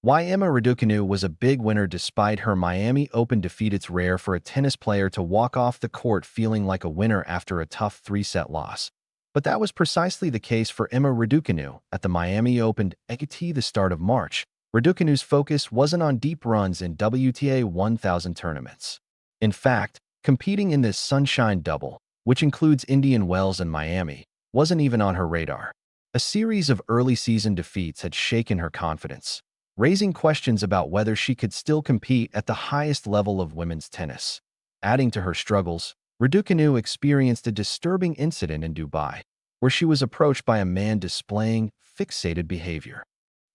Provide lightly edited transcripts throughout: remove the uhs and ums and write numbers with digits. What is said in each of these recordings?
Why Emma Raducanu was a big winner despite her Miami Open defeat. It's rare for a tennis player to walk off the court feeling like a winner after a tough three-set loss. But that was precisely the case for Emma Raducanu at the Miami Open at the start of March. Raducanu's focus wasn't on deep runs in WTA 1000 tournaments. In fact, competing in this Sunshine Double, which includes Indian Wells and Miami, wasn't even on her radar. A series of early season defeats had shaken her confidence, raising questions about whether she could still compete at the highest level of women's tennis. Adding to her struggles, Raducanu experienced a disturbing incident in Dubai, where she was approached by a man displaying fixated behavior.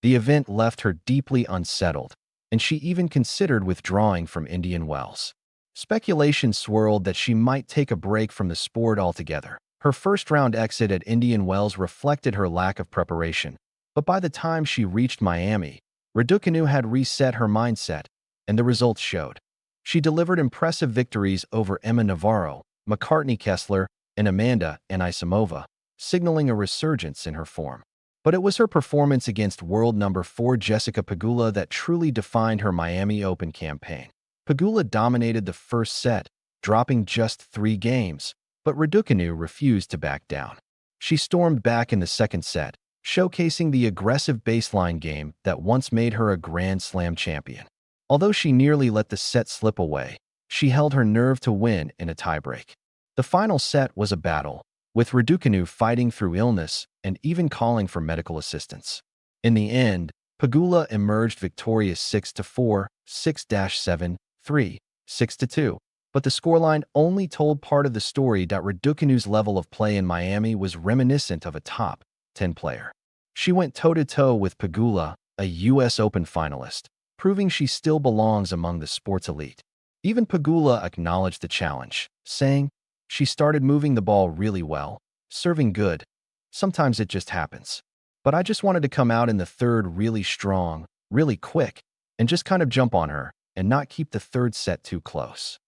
The event left her deeply unsettled, and she even considered withdrawing from Indian Wells. Speculation swirled that she might take a break from the sport altogether. Her first-round exit at Indian Wells reflected her lack of preparation, but by the time she reached Miami, Raducanu had reset her mindset, and the results showed. She delivered impressive victories over Emma Navarro, McCartney Kessler, and Amanda Anisimova, signaling a resurgence in her form. But it was her performance against world number 4 Jessica Pegula that truly defined her Miami Open campaign. Pegula dominated the first set, dropping just 3 games, but Raducanu refused to back down. She stormed back in the second set, showcasing the aggressive baseline game that once made her a Grand Slam champion. Although she nearly let the set slip away, she held her nerve to win in a tiebreak. The final set was a battle, with Raducanu fighting through illness and even calling for medical assistance. In the end, Pegula emerged victorious 6-4, 6-7, 3, 6-2. But the scoreline only told part of the story. Raducanu's level of play in Miami was reminiscent of a top 10 player. She went toe-to-toe with Pegula, a U.S. Open finalist, proving she still belongs among the sport's elite. Even Pegula acknowledged the challenge, saying, "She started moving the ball really well, serving good. Sometimes it just happens. But I just wanted to come out in the third really strong, really quick, and just kind of jump on her and not keep the third set too close."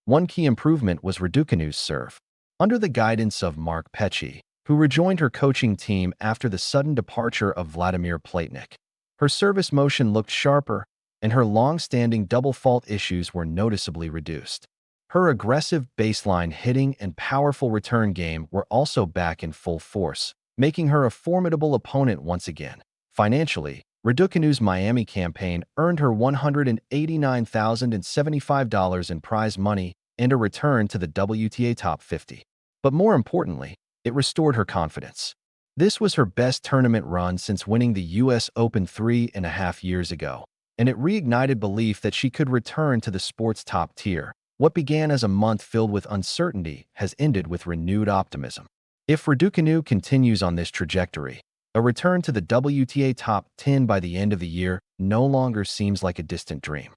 One key improvement was Raducanu's serve. Under the guidance of Mark Pecci, who rejoined her coaching team after the sudden departure of Vladimir Platnik, her service motion looked sharper, and her long-standing double fault issues were noticeably reduced. Her aggressive baseline hitting and powerful return game were also back in full force, making her a formidable opponent once again. Financially, Raducanu's Miami campaign earned her $189,075 in prize money and a return to the WTA Top 50. But more importantly, it restored her confidence. This was her best tournament run since winning the U.S. Open 3.5 years ago, and it reignited belief that she could return to the sport's top tier. What began as a month filled with uncertainty has ended with renewed optimism. If Raducanu continues on this trajectory, a return to the WTA Top 10 by the end of the year no longer seems like a distant dream.